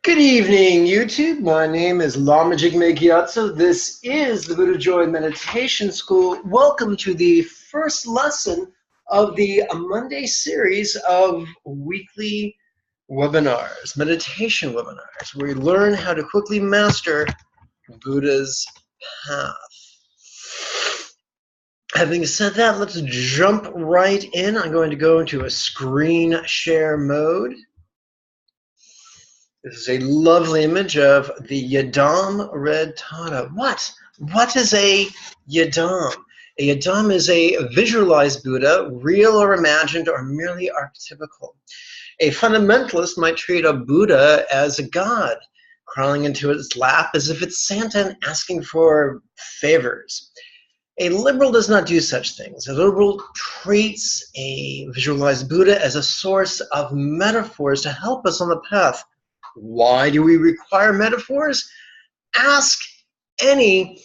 Good evening, YouTube. My name is Lama Jigme Gyatso. This is the Buddha Joy Meditation School. Welcome to the first lesson of the Monday series of weekly webinars, meditation webinars, where we learn how to quickly master Buddha's path. Having said that, let's jump right in. I'm going to go into a screen share mode. This is a lovely image of the Yadam Red Tata. What is a Yadam? A Yadam is a visualized Buddha, real or imagined or merely archetypical. A fundamentalist might treat a Buddha as a god, crawling into its lap as if it's Santa and asking for favors. A liberal does not do such things. A liberal treats a visualized Buddha as a source of metaphors to help us on the path. Why do we require metaphors? Ask any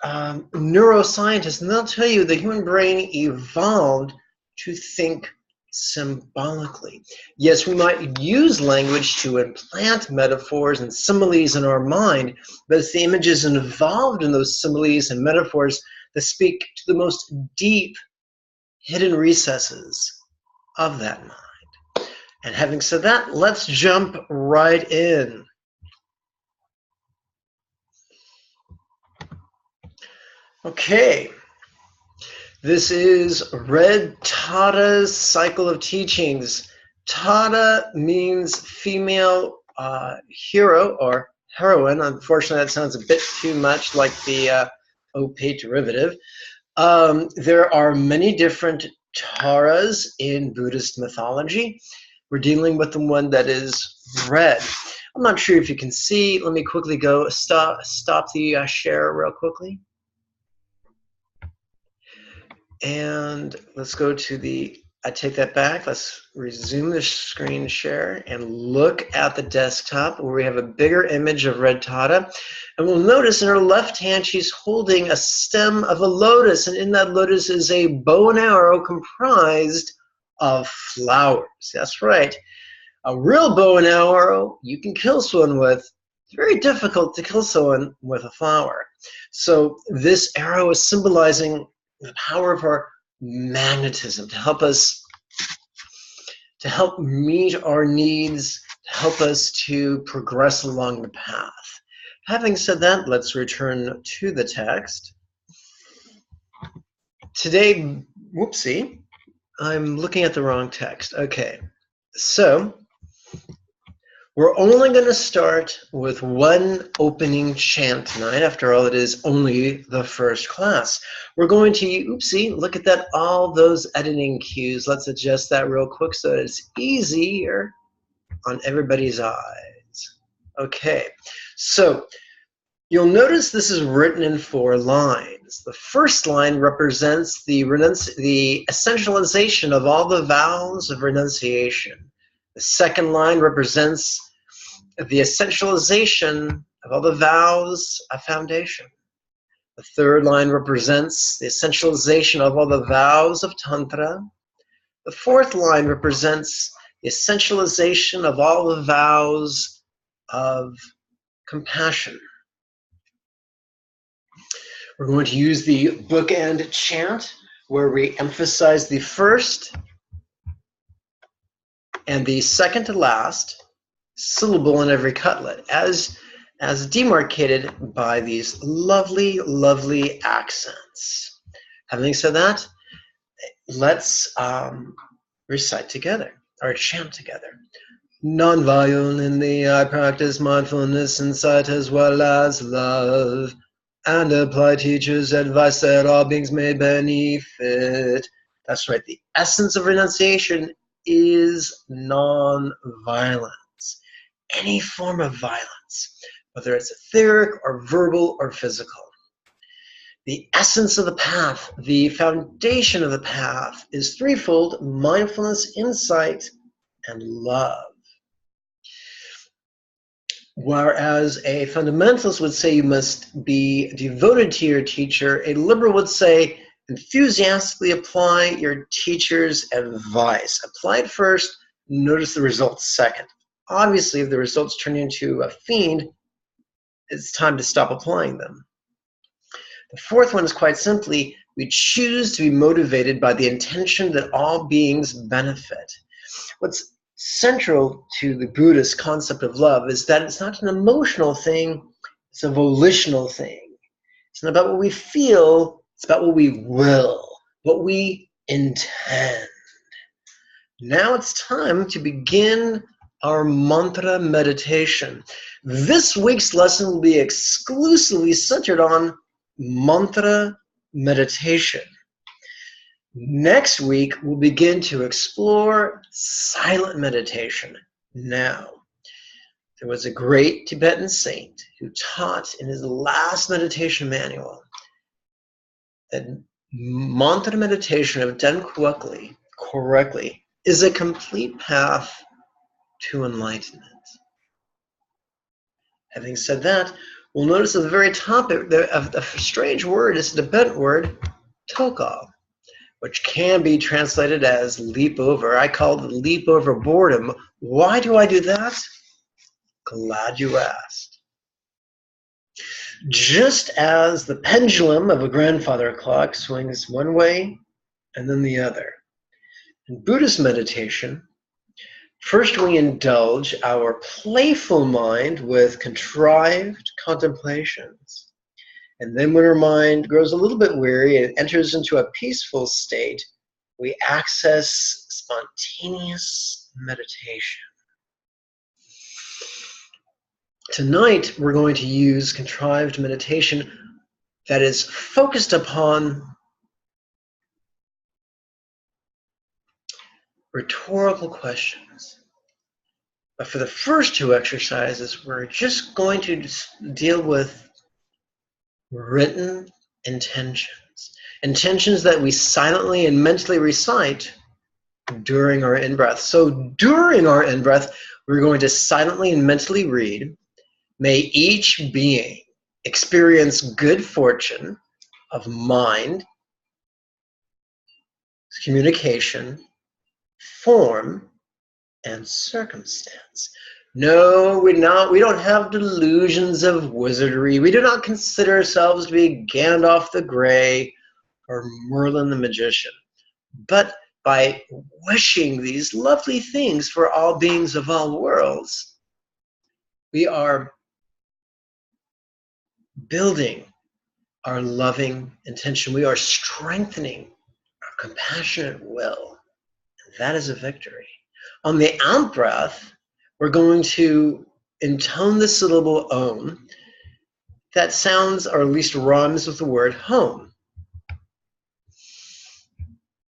neuroscientist and they'll tell you the human brain evolved to think symbolically. Yes, we might use language to implant metaphors and similes in our mind, but it's the images involved in those similes and metaphors that speak to the most deep hidden recesses of that mind. And having said that, let's jump right in. Okay, this is Red Tata's cycle of teachings. Tata means female hero or heroine. Unfortunately, that sounds a bit too much like the opaque derivative. There are many different Taras in Buddhist mythology. We're dealing with the one that is red. I'm not sure if you can see. Let me quickly go stop the share real quickly. And let's go to the, I take that back. Let's resume the screen share and look at the desktop where we have a bigger image of Red Tata. And we'll notice in her left hand, she's holding a stem of a lotus. And in that lotus is a bow and arrow comprised of flowers. That's right. A real bow and arrow you can kill someone with. It's very difficult to kill someone with a flower. So this arrow is symbolizing the power of our magnetism to help us, to help meet our needs, to help us to progress along the path. Having said that, let's return to the text. Today, whoopsie, I'm looking at the wrong text. Okay, so we're only going to start with one opening chant tonight. After all, it is only the first class. We're going to, oopsie, look at that, all those editing cues. Let's adjust that real quick so that it's easier on everybody's eyes. Okay, so you'll notice this is written in 4 lines. The first line represents the essentialization of all the vows of renunciation. The second line represents the essentialization of all the vows of foundation. The third line represents the essentialization of all the vows of Tantra. The fourth line represents the essentialization of all the vows of compassion. We're going to use the bookend chant where we emphasize the first and the second to last syllable in every couplet as demarcated by these lovely, lovely accents. Having said that, let's recite together, or chant together. Non-violently I practice mindfulness, insight as well as love, and apply teachers' advice that all beings may benefit. That's right, the essence of renunciation is non-violence. Any form of violence, whether it's etheric or verbal or physical. The essence of the path, the foundation of the path is threefold: mindfulness, insight, and love. Whereas a fundamentalist would say you must be devoted to your teacher, a liberal would say enthusiastically apply your teacher's advice. Apply it first, notice the results second. obviously, if the results turn into a fiend, it's time to stop applying them. The fourth one is quite simply, we choose to be motivated by the intention that all beings benefit. What's central to the Buddhist concept of love is that it's not an emotional thing, it's a volitional thing. It's not about what we feel, it's about what we will, what we intend. Now it's time to begin our mantra meditation. This week's lesson will be exclusively centered on mantra meditation. Next week, we'll begin to explore silent meditation. Now, there was a great Tibetan saint who taught in his last meditation manual that mantra meditation, if done correctly, is a complete path to enlightenment. Having said that, we'll notice at the very top of the strange word is the Tibetan word tokal, which can be translated as leap over. I call it leap over boredom. Why do I do that? Glad you asked. Just as the pendulum of a grandfather clock swings one way and then the other. In Buddhist meditation, first we indulge our playful mind with contrived contemplations. And then when our mind grows a little bit weary and enters into a peaceful state, we access spontaneous meditation. Tonight, we're going to use contrived meditation that is focused upon rhetorical questions. But for the first two exercises, we're just going to deal with written intentions. Intentions that we silently and mentally recite during our in-breath. So during our in-breath, we're going to silently and mentally read, "May each being experience good fortune of mind, communication, form, and circumstance." No, we don't have delusions of wizardry. We do not consider ourselves to be Gandalf the Grey or Merlin the Magician. But by wishing these lovely things for all beings of all worlds, we are building our loving intention. We are strengthening our compassionate will. And that is a victory. On the out breath, we're going to intone the syllable om that sounds, or at least rhymes with the word home.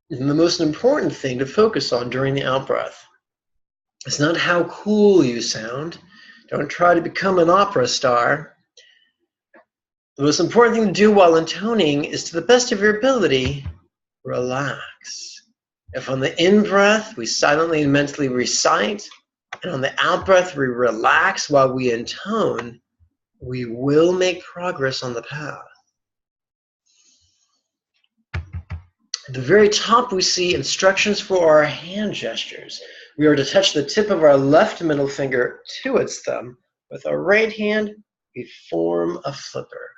And the most important thing to focus on during the out breath is not how cool you sound. Don't try to become an opera star. The most important thing to do while intoning is, to the best of your ability, relax. If on the in-breath we silently and mentally recite, and on the out-breath we relax while we intone, we will make progress on the path. At the very top we see instructions for our hand gestures. We are to touch the tip of our left middle finger to its thumb. With our right hand, we form a flipper.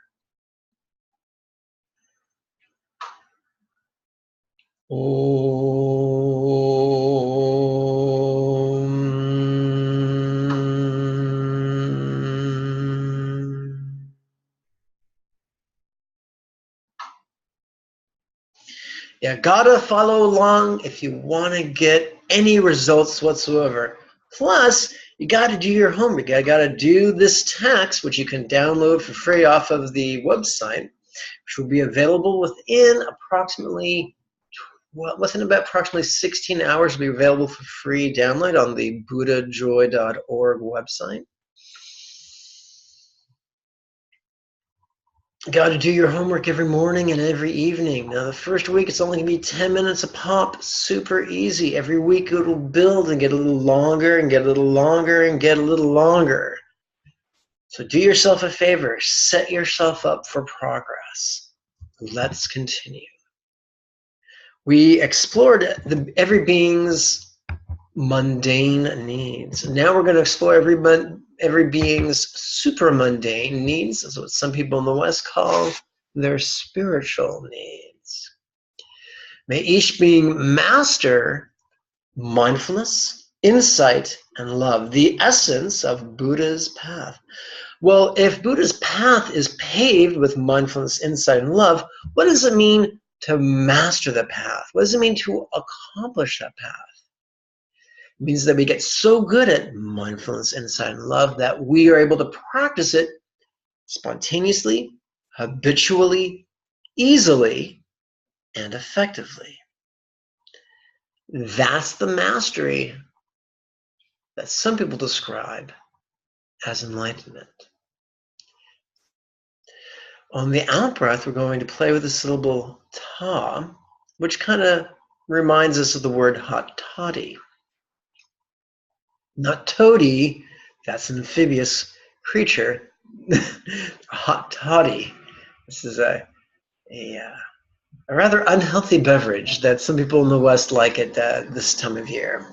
You gotta follow along if you want to get any results whatsoever. Plus, you gotta do your homework. You gotta do this text, which you can download for free off of the website, which will be available within approximately 16 hours. Will be available for free download on the buddhajoy.org website. You got to do your homework every morning and every evening. Now, the first week, it's only going to be 10 minutes a pop. Super easy. Every week, it will build and get a little longer and get a little longer and get a little longer. So do yourself a favor. Set yourself up for progress. Let's continue. We explored every being's mundane needs. Now we're going to explore every being's super mundane needs. That's what some people in the West call their spiritual needs. May each being master mindfulness, insight, and love, the essence of Buddha's path. Well, if Buddha's path is paved with mindfulness, insight, and love, what does it mean to master the path? What does it mean to accomplish that path? It means that we get so good at mindfulness, insight, and love that we are able to practice it spontaneously, habitually, easily, and effectively. That's the mastery that some people describe as enlightenment. On the out-breath, we're going to play with the syllable ta, which kind of reminds us of the word hot toddy. Not toady, that's an amphibious creature. Hot toddy. This is a rather unhealthy beverage that some people in the West like at this time of year.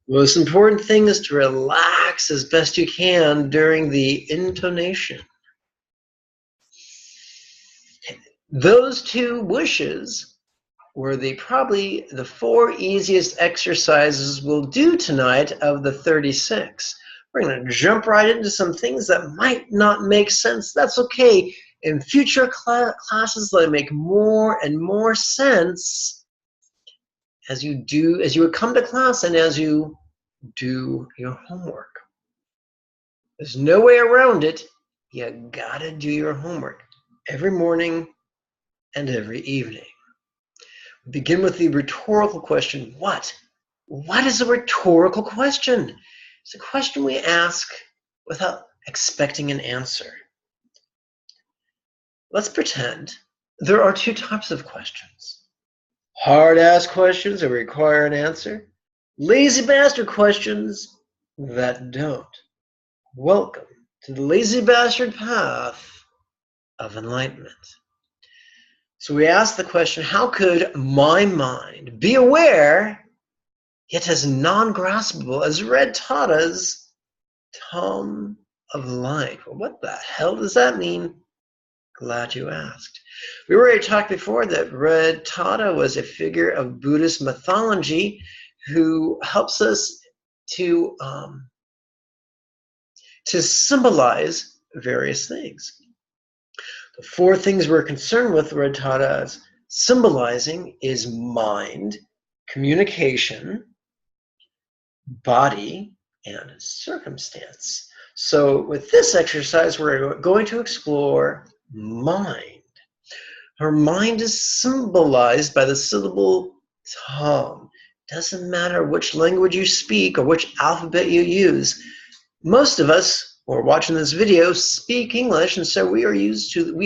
Most important thing is to relax as best you can during the intonation. Those two wishes were probably the 4 easiest exercises we'll do tonight of the 36. We're going to jump right into some things that might not make sense. That's okay. In future classes, they'll make more and more sense as you would come to class and as you do your homework. There's no way around it. You gotta do your homework every morning and every evening. We begin with the rhetorical question, what? What is a rhetorical question? It's a question we ask without expecting an answer. Let's pretend there are 2 types of questions. Hard-ass questions that require an answer. Lazy bastard questions that don't. Welcome to the lazy bastard path of enlightenment. So we ask the question, how could my mind be aware, yet as non-graspable as Red Tata's Tom of Light? Well, what the hell does that mean? Glad you asked. We already talked before that Red Tata was a figure of Buddhist mythology who helps us to symbolize various things. The 4 things we're concerned with Red Tata as symbolizing is mind, communication, body, and circumstance. So with this exercise, we're going to explore mind. Our mind is symbolized by the syllable tom. Doesn't matter which language you speak or which alphabet you use. Most of us who are watching this video speak English, and so we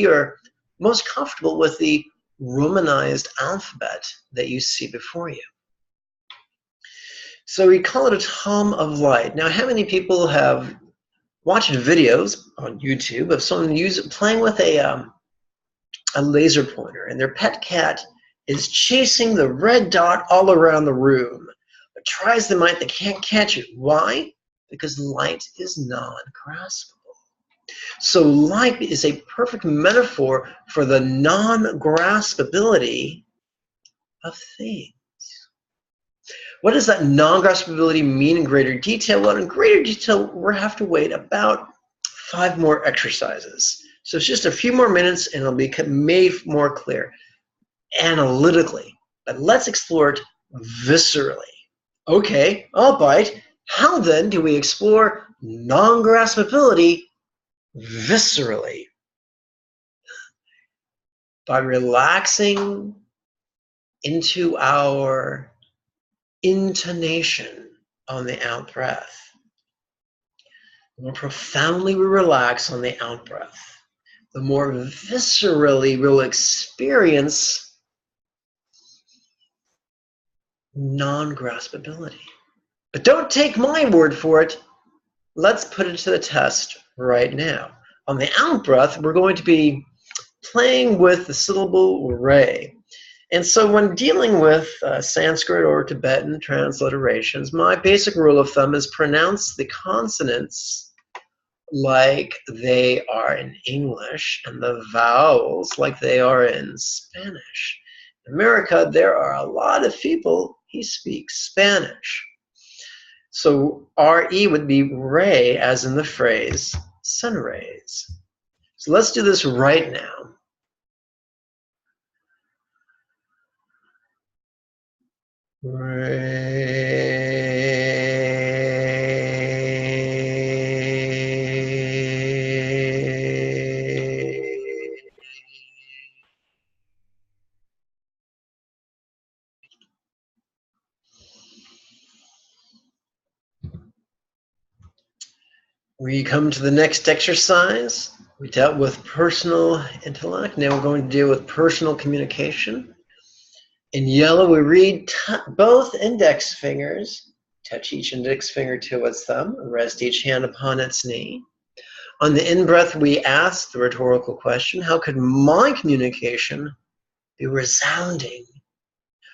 are most comfortable with the Romanized alphabet that you see before you. So we call it a Tom of Light. Now, how many people have watched videos on YouTube of someone playing with a laser pointer, and their pet cat is chasing the red dot all around the room, but tries the might, they can't catch it. Why? Because light is non-graspable. So light is a perfect metaphor for the non-graspability of things. What does that non-graspability mean in greater detail? Well, in greater detail, we'll have to wait about 5 more exercises. So it's just a few more minutes and it'll be made more clear analytically. But let's explore it viscerally. Okay, I'll bite. How then do we explore non-graspability viscerally? By relaxing into our intonation on the out breath. The more profoundly we relax on the out breath, the more viscerally we'll experience non-graspability. But don't take my word for it. Let's put it to the test right now. On the out breath, we're going to be playing with the syllable re. And so when dealing with Sanskrit or Tibetan transliterations, my basic rule of thumb is pronounce the consonants like they are in English and the vowels like they are in Spanish. In America, there are a lot of people who speak Spanish. So RE would be ray, as in the phrase sun rays. So let's do this right now. We come to the next exercise. We dealt with personal intellect. Now we're going to deal with personal communication. In yellow, we read both index fingers. Touch each index finger to its thumb. Rest each hand upon its knee. On the in-breath, we ask the rhetorical question, how could my communication be resounding,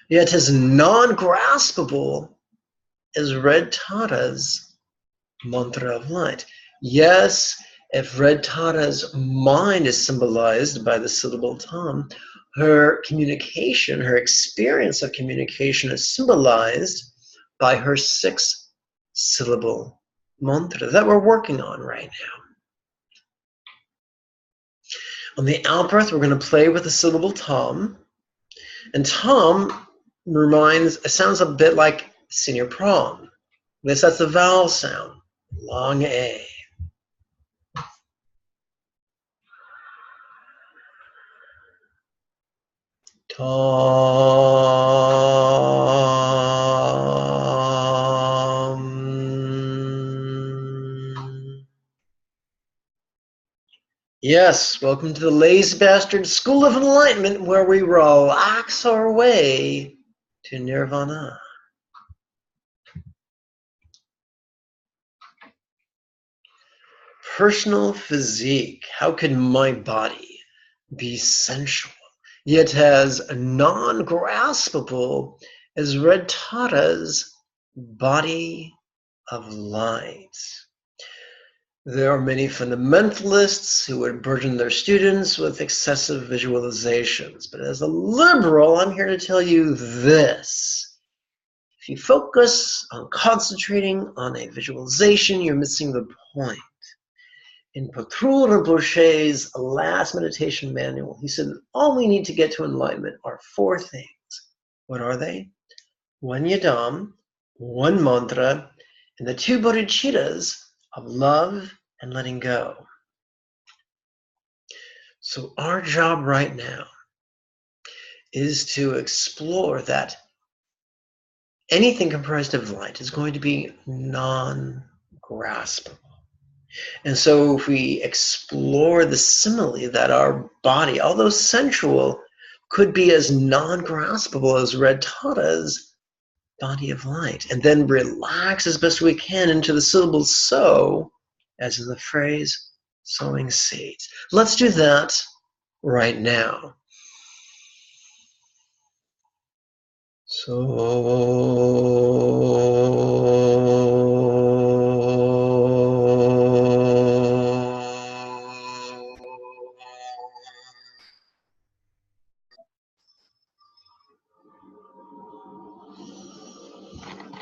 yet as non-graspable as Red Tata's mantra of light? Yes, if Red Tata's mind is symbolized by the syllable tam, her communication, her experience of communication is symbolized by her 6-syllable mantra that we're working on right now. On the out breath, we're going to play with the syllable tam. And tam sounds a bit like senior prom. That's the vowel sound, long A. Tam. Yes, welcome to the Lazy Bastard School of Enlightenment, where we relax our way to nirvana. Personal physique. How can my body be sensual, yet as non-graspable as Red Tata's body of light? There are many fundamentalists who would burden their students with excessive visualizations. But as a liberal, I'm here to tell you this. If you focus on concentrating on a visualization, you're missing the point. In Patrul Rinpoche's last meditation manual, he said, all we need to get to enlightenment are 4 things. What are they? 1 yadam, 1 mantra, and the 2 bodhicittas of love and letting go. So our job right now is to explore that anything comprised of light is going to be non-graspable. And so if we explore the simile that our body, although sensual, could be as non-graspable as Red Tata's body of light, and then relax as best we can into the syllable so, as in the phrase sowing seeds. Let's do that right now.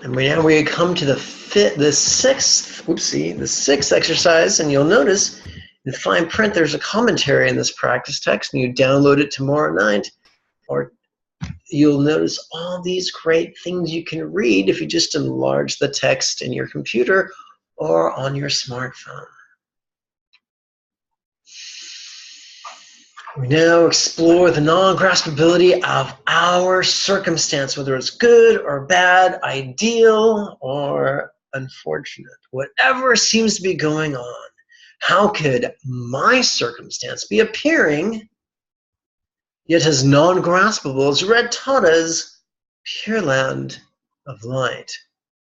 And now we come to the sixth exercise, and you'll notice in the fine print there's a commentary in this practice text, and you download it tomorrow night, or you'll notice all these great things you can read if you just enlarge the text in your computer or on your smartphone. We now explore the non-graspability of our circumstance, whether it's good or bad, ideal or unfortunate. Whatever seems to be going on, how could my circumstance be appearing yet as non-graspable as Red Tata's Pure Land of Light?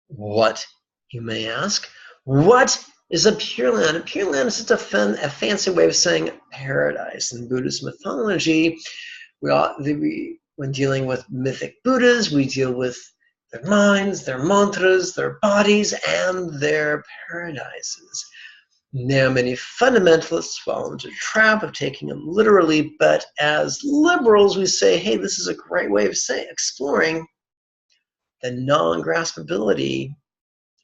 What, you may ask? What is a Pure Land? A Pure Land is just a fancy way of saying paradise. In Buddhist mythology, when dealing with mythic Buddhas, we deal with their minds, their mantras, their bodies, and their paradises. Now, many fundamentalists fall into the trap of taking them literally, but as liberals, we say, hey, this is a great way of exploring the non-graspability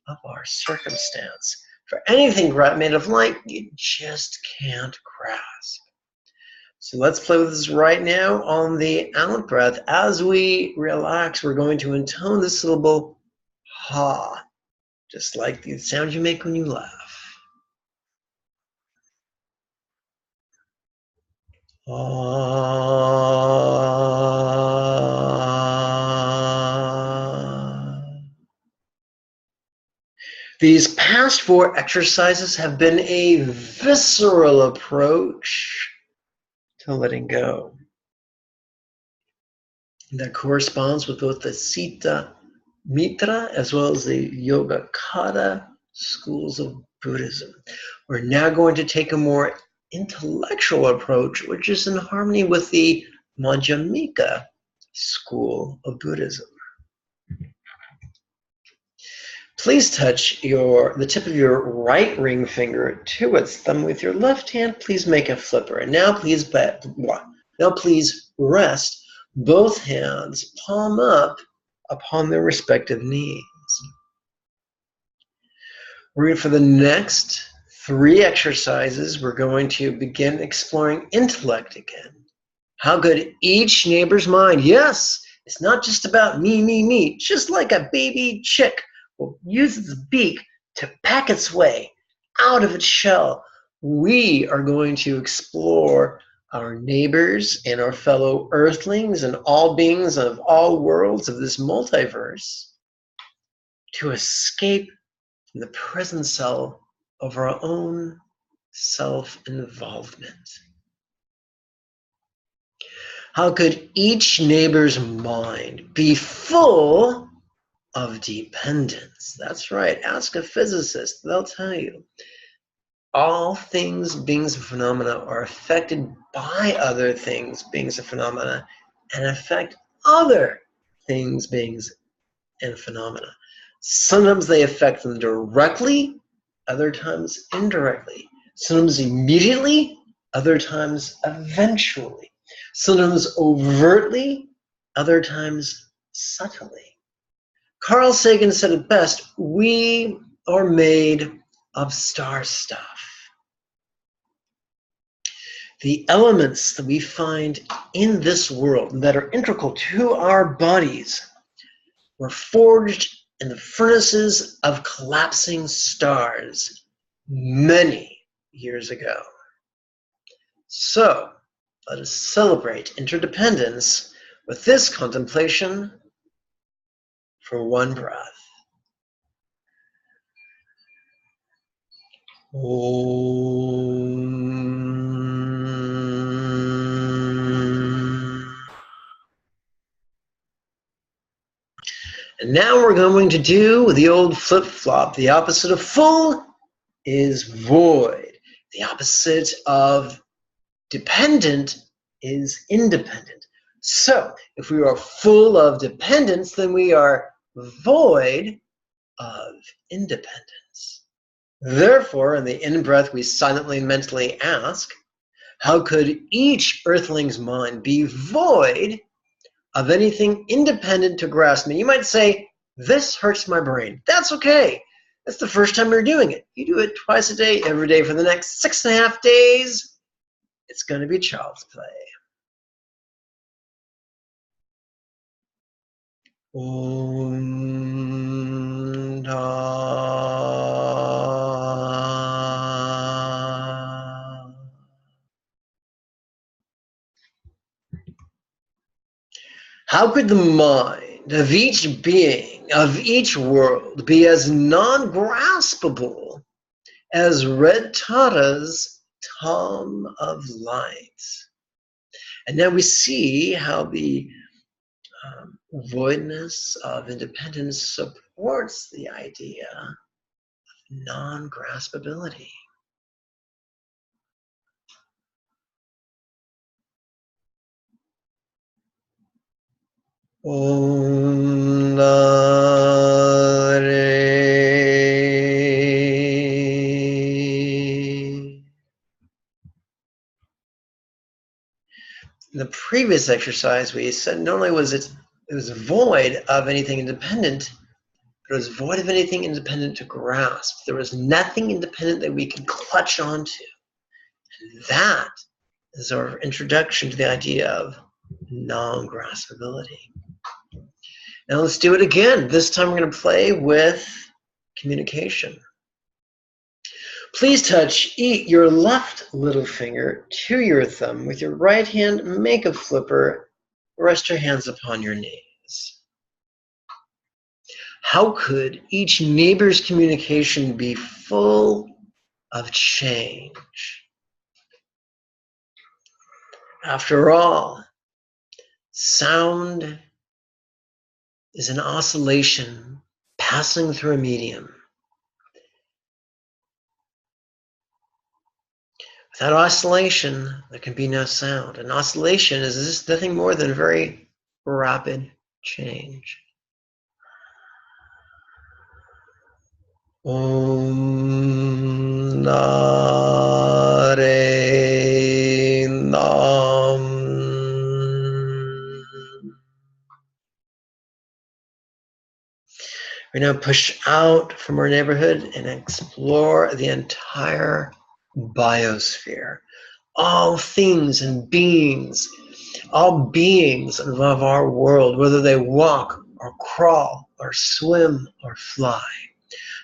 of our circumstance. For anything made of light, you just can't grasp. So let's play with this right now on the out breath. As we relax, we're going to intone the syllable ha, just like the sound you make when you laugh. These past 4 exercises have been a visceral approach to letting go. That corresponds with both the Sita Mitra as well as the Yogacara schools of Buddhism. We're now going to take a more intellectual approach, which is in harmony with the Madhyamika school of Buddhism. Please touch the tip of your right ring finger to its thumb with your left hand. Please make a flipper. And now please rest both hands palm up upon their respective knees. For the next 3 exercises, we're going to begin exploring intellect again. How good each neighbor's mind, yes, it's not just about me, just like a baby chick will use its beak to pack its way out of its shell. We are going to explore our neighbors and our fellow earthlings and all beings of all worlds of this multiverse to escape from the prison cell of our own self-involvement. How could each neighbor's mind be full of dependence? That's right. Ask a physicist. They'll tell you. All things, beings, and phenomena are affected by other things, beings, and phenomena, and affect other things, beings, and phenomena. Sometimes they affect them directly, other times indirectly. Sometimes immediately, other times eventually. Sometimes overtly, other times subtly. Carl Sagan said it best, we are made of star stuff. The elements that we find in this world that are integral to our bodies were forged in the furnaces of collapsing stars many years ago. So, let us celebrate interdependence with this contemplation for one breath. And now we're going to do the old flip-flop. The opposite of full is void. The opposite of dependent is independent. So, if we are full of dependence, then we are void of independence. Therefore, in the in-breath, we silently and mentally ask, how could each earthling's mind be void of anything independent to grasp me? You might say, this hurts my brain. That's okay. That's the first time you're doing it. You do it twice a day, every day for the next 6.5 days. It's going to be child's play. Om Da. How could the mind of each being, of each world, be as non-graspable as Red Tata's Tom of Light? And now we see how the voidness of independence supports the idea of non-graspability. Om Nare. In the previous exercise, we said not only was it was void of anything independent, but it was void of anything independent to grasp. There was nothing independent that we could clutch onto. And that is our introduction to the idea of non-graspability. Now let's do it again. This time we're going to play with communication. Please touch your left little finger to your thumb. With your right hand, make a flipper. Rest your hands upon your knees. How could each neighbor's communication be full of change? After all, sound is an oscillation passing through a medium. Without oscillation, there can be no sound. An oscillation is just nothing more than very rapid change. Om Nare Nam. We now push out from our neighborhood and explore the entire biosphere. All things and beings, all beings of our world, whether they walk or crawl or swim or fly.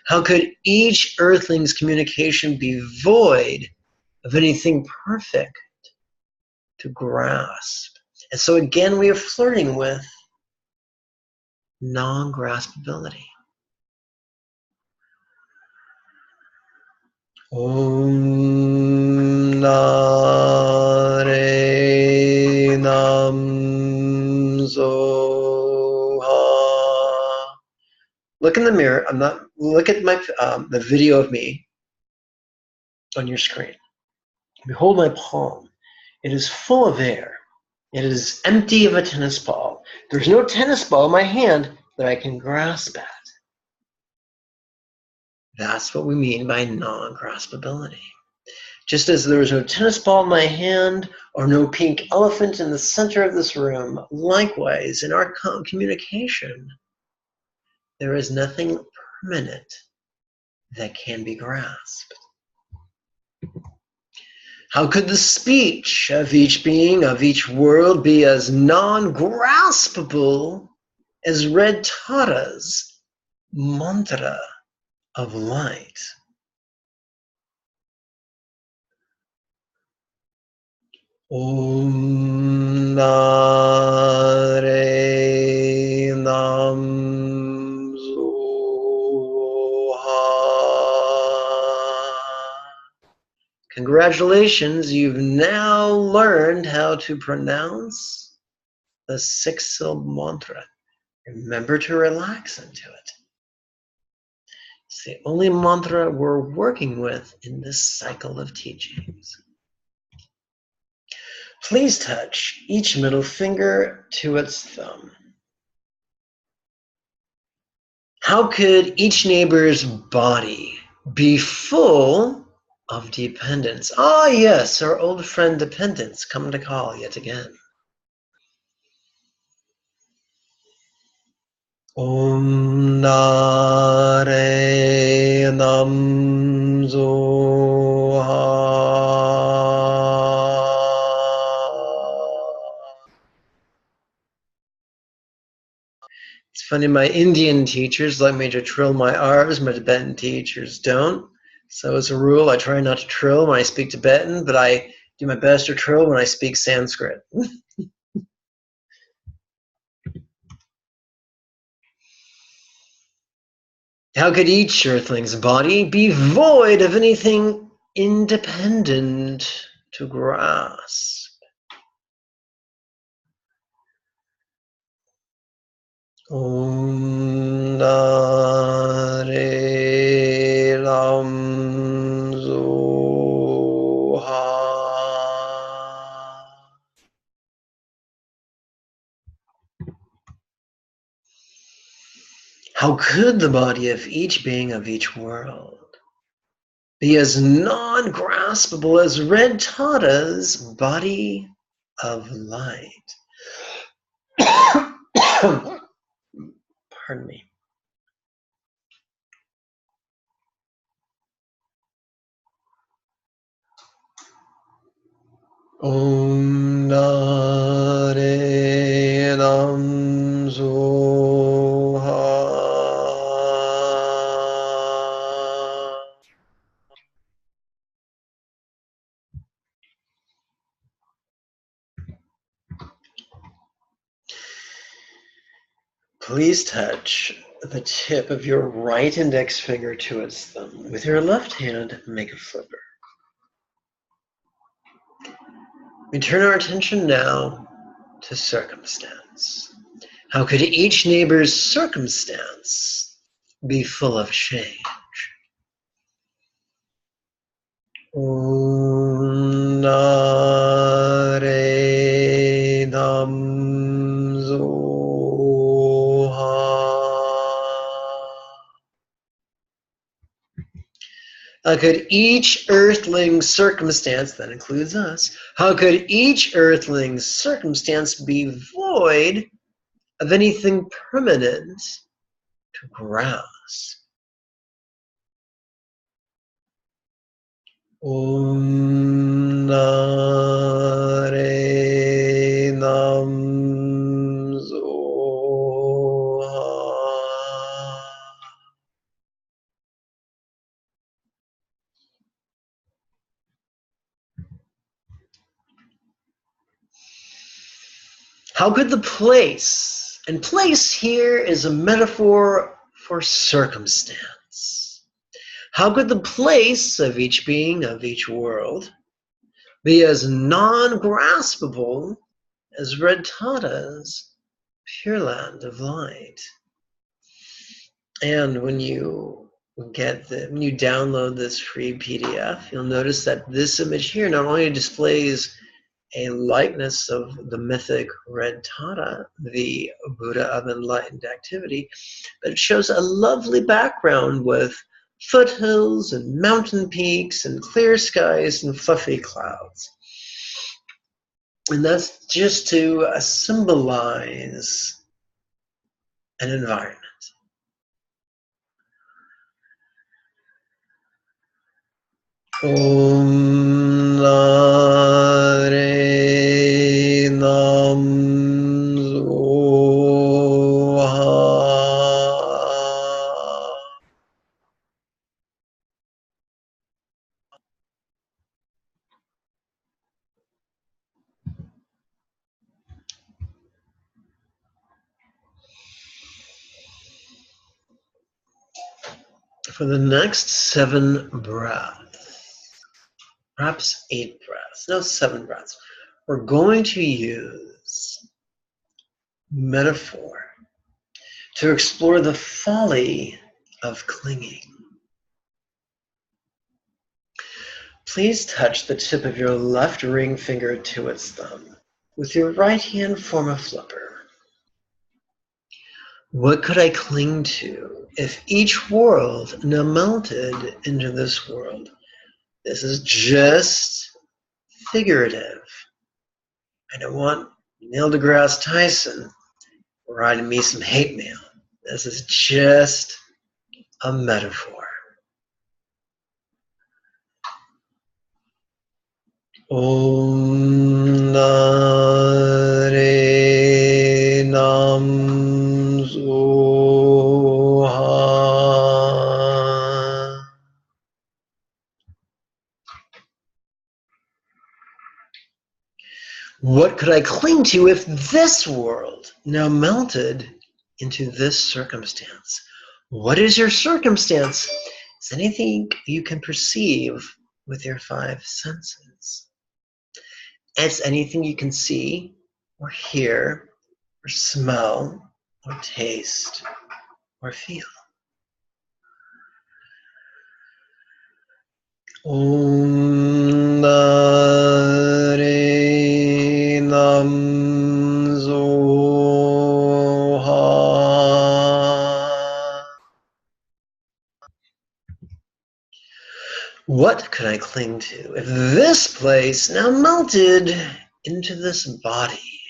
How could each earthling's communication be void of anything perfect to grasp? And so again, we are flirting with non-graspability. Om Nare Nam Zoha. Look in the mirror. Look at my the video of me on your screen. Behold my palm. It is full of air. It is empty of a tennis ball. There's no tennis ball in my hand that I can grasp at. That's what we mean by non-graspability. Just as there is no tennis ball in my hand or no pink elephant in the center of this room, likewise, in our communication, there is nothing permanent that can be grasped. How could the speech of each being, of each world, be as non-graspable as Red Tara's mantra of light? Om Nare Nam Zoha. Congratulations, you've now learned how to pronounce the 6-syllable mantra. Remember to relax into it. It's the only mantra we're working with in this cycle of teachings. Please touch each middle finger to its thumb. How could each neighbor's body be full of dependence? Ah, yes, our old friend dependence come to call yet again. Om Nare Nam Zoha. It's funny, my Indian teachers like me to trill my R's, my Tibetan teachers don't. So as a rule, I try not to trill when I speak Tibetan, but I do my best to trill when I speak Sanskrit. How could each earthling's body be void of anything independent to grasp? Om Nare Ram Zoha. How could the body of each being of each world be as non-graspable as Red Tata's body of light? Pardon me. Om Nare Nam Zoha. Please touch the tip of your right index finger to its thumb. With your left hand, make a flipper. We turn our attention now to circumstance. How could each neighbor's circumstance be full of change? Om Nare Nam Zoha. How could each earthling circumstance, that includes us, how could each earthling circumstance be void of anything permanent to grasp? Om Nare Nam Zoha. How could the place, and place here is a metaphor for circumstance. How could the place of each being of each world be as non-graspable as Red Tata's Pure Land of Light? And when you download this free PDF, you'll notice that this image here not only displays a likeness of the mythic Red Tata, the Buddha of enlightened activity, but it shows a lovely background with foothills and mountain peaks and clear skies and fluffy clouds. And that's just to symbolize an environment. Om Nare Nam Zoha. For the next 7 breaths, perhaps 8 breaths, no, 7 breaths, we're going to use metaphor to explore the folly of clinging. Please touch the tip of your left ring finger to its thumb. With your right hand, form a flipper. What could I cling to if each world now melted into this world? This is just figurative. I don't want Neil deGrasse Tyson writing me some hate mail. This is just a metaphor. Om Nare Nam Zoha. What could I cling to if this world now melted into this circumstance? What is your circumstance? Is anything you can perceive with your 5 senses? It's anything you can see or hear or smell or taste or feel. Om Nare Nam Zoha. What could I cling to if this place now melted into this body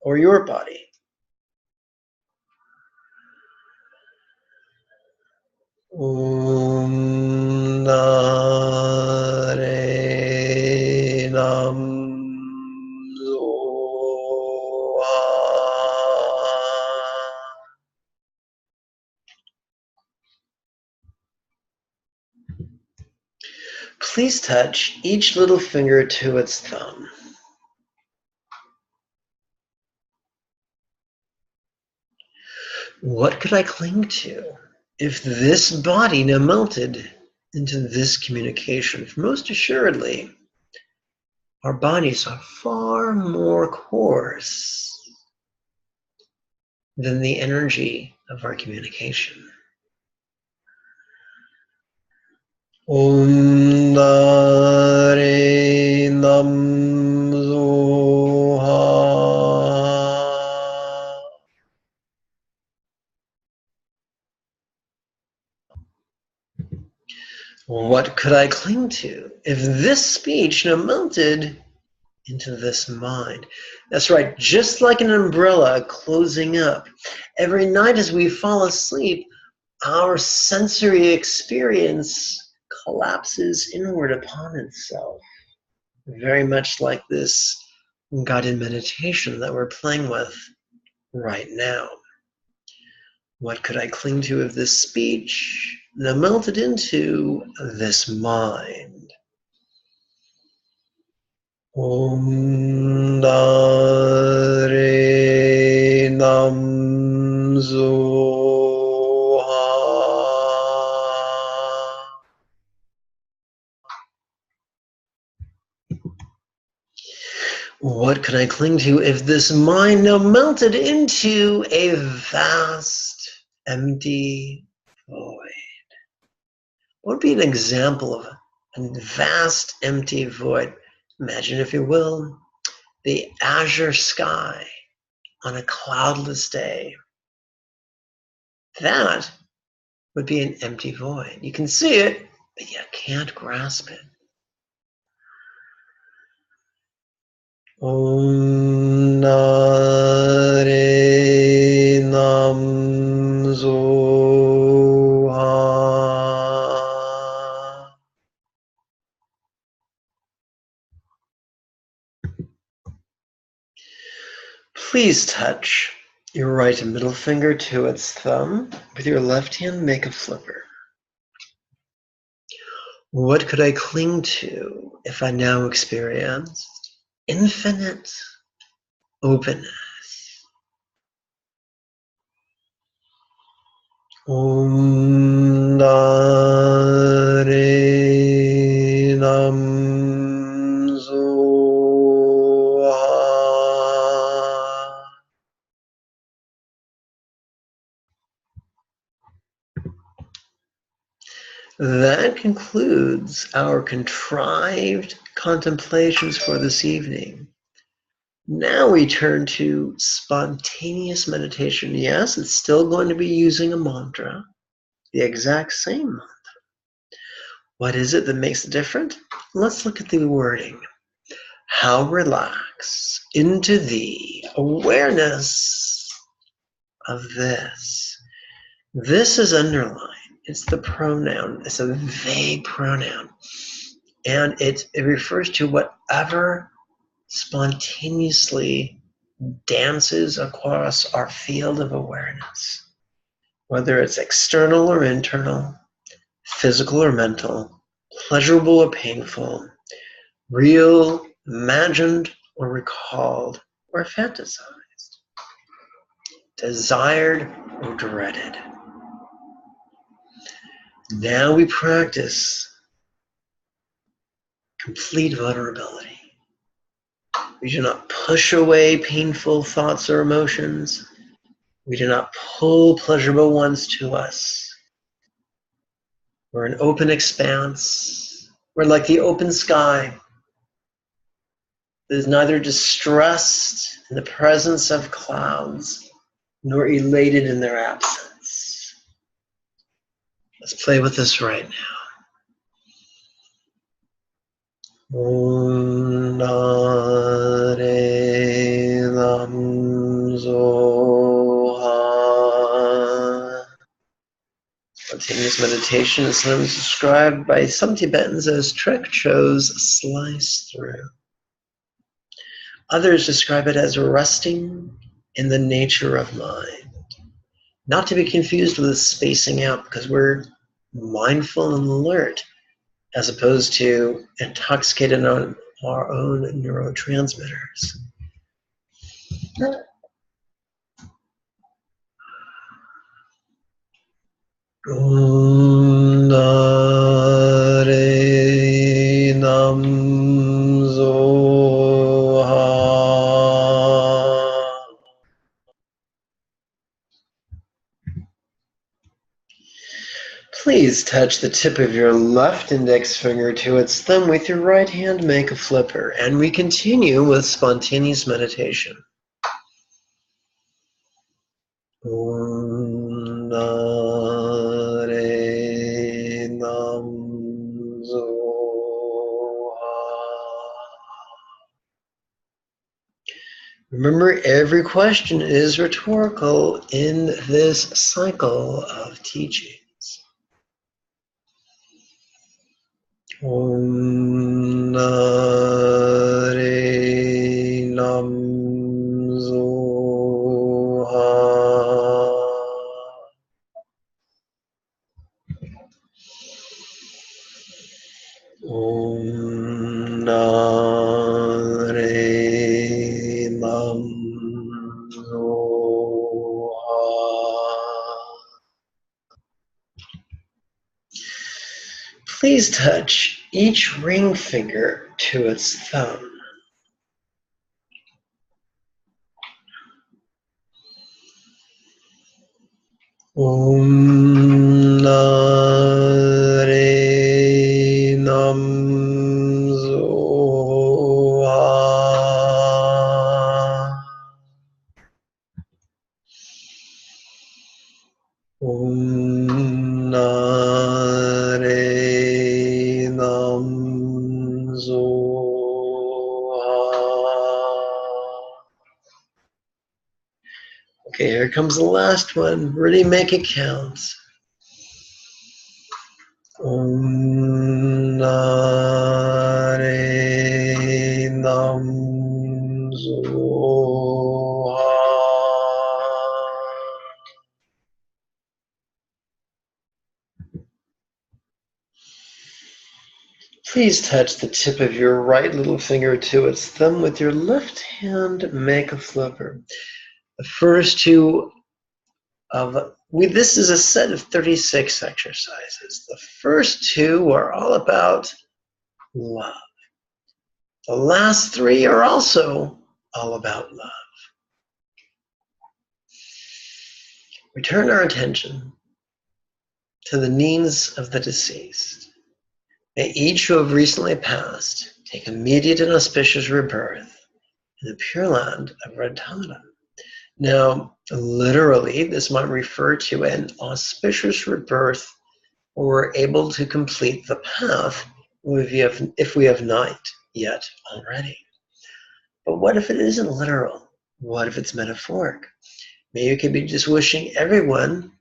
or your body? Om Nare Nam Zoha. Please touch each little finger to its thumb. What could I cling to if this body now melted into this communication? For most assuredly, our bodies are far more coarse than the energy of our communication. Om Nare Nam Zoha. What could I cling to if this speech now melted into this mind? That's right, just like an umbrella closing up. Every night as we fall asleep, our sensory experience collapses inward upon itself. Very much like this guided meditation that we're playing with right now. What could I cling to if this speech now melted into this mind? Om Nare Nam Zoha. What could I cling to if this mind now melted into a vast, empty void? What would be an example of a vast, empty void? Imagine, if you will, the azure sky on a cloudless day. That would be an empty void. You can see it, but you can't grasp it. Om Nare Nam Zoha. Please touch your right middle finger to its thumb. With your left hand, make a flipper. What could I cling to if I now experienced infinite openness? Om Nare Nam Zoha. That concludes our contrived contemplations for this evening. Now we turn to spontaneous meditation. Yes, it's still going to be using a mantra, the exact same mantra. What is it that makes it different? Let's look at the wording. How relax into the awareness of this. This is underlined. It's the pronoun. It's a vague pronoun. And it refers to whatever spontaneously dances across our field of awareness, whether it's external or internal, physical or mental, pleasurable or painful, real, imagined or recalled, or fantasized, desired or dreaded. Now we practice complete vulnerability. We do not push away painful thoughts or emotions. We do not pull pleasurable ones to us. We're an open expanse. We're like the open sky that is neither distressed in the presence of clouds nor elated in their absence. Let's play with this right now. Om Nare Nam Zoha. Spontaneous meditation is sometimes described by some Tibetans as Trek Cho's slice through. Others describe it as resting in the nature of mind. Not to be confused with spacing out, because we're mindful and alert, as opposed to intoxicated on our own neurotransmitters. Om Nare Nam Zoha. Please touch the tip of your left index finger to its thumb with your right hand, make a flipper, and we continue with spontaneous meditation. Om Nare Nam Zoha. Remember, every question is rhetorical in this cycle of teachings. Om Nare Nam Zoha. Om Nare Nam Zoha. Please touch each ring finger to its thumb. Om Nare Nam Zoha. Om Nare Nam Zoha. Okay, here comes the last one. Really make it count. Om Nare Nam Zoha. Please touch the tip of your right little finger to its thumb with your left hand, make a flipper. The first two this is a set of 36 exercises. The first two are all about love. The last three are also all about love. We turn our attention to the needs of the deceased. May each who have recently passed take immediate and auspicious rebirth in the Pure Land of Radhana. Now, literally, this might refer to an auspicious rebirth, where we're able to complete the path if we have not yet already. But what if it isn't literal? What if it's metaphoric? Maybe you could be just wishing everyone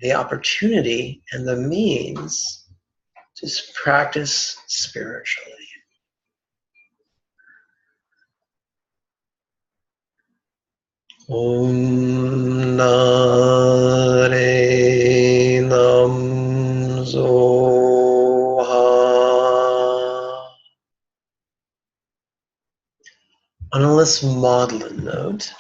the opportunity and the means to practice spiritually. Om Nare Nam Zoha. On a less maudlin note,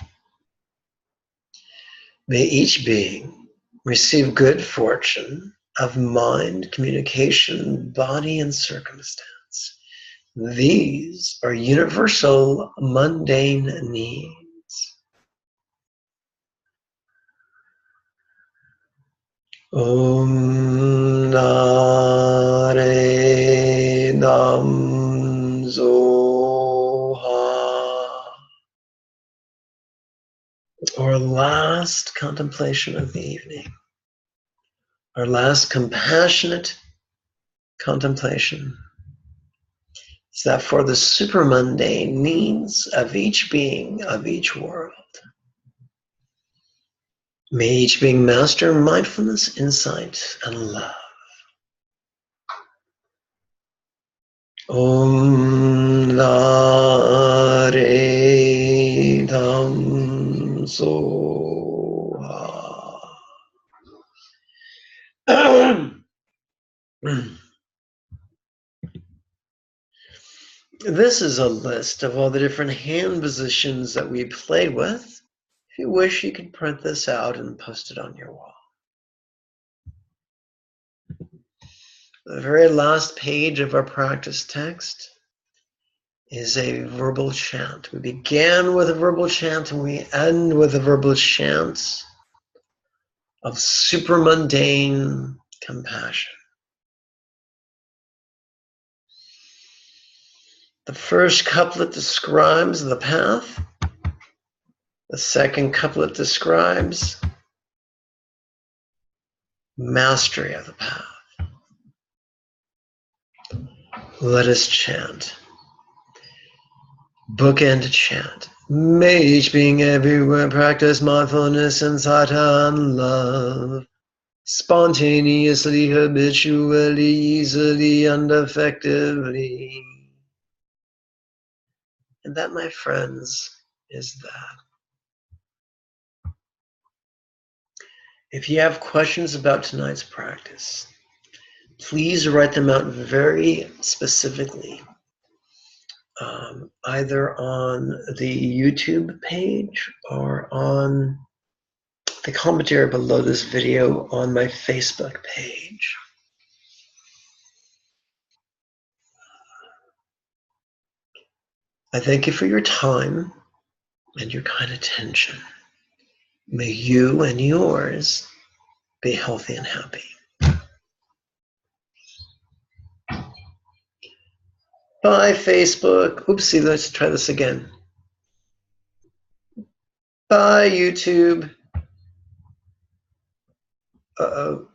may each being receive good fortune of mind, communication, body, and circumstance. These are universal mundane needs. Om Nare Nam Zoha. Our last contemplation of the evening. Our last compassionate contemplation is that for the supermundane needs of each being, of each world, may each being master mindfulness, insight, and love. Om Nare Nam Zoha. This is a list of all the different hand positions that we played with. If you wish, you can print this out and post it on your wall. The very last page of our practice text is a verbal chant. We began with a verbal chant and we end with a verbal chant of supermundane compassion. The first couplet describes the path. The second couplet describes mastery of the path. Let us chant. Bookend chant. May each being everywhere practice mindfulness and sata and love. Spontaneously, habitually, easily, and effectively. And that, my friends, is that. If you have questions about tonight's practice, please write them out very specifically, either on the YouTube page or on the commentary below this video on my Facebook page. I thank you for your time and your kind attention. May you and yours be healthy and happy. Bye, Facebook. Oopsie, let's try this again. Bye, YouTube. Uh-oh.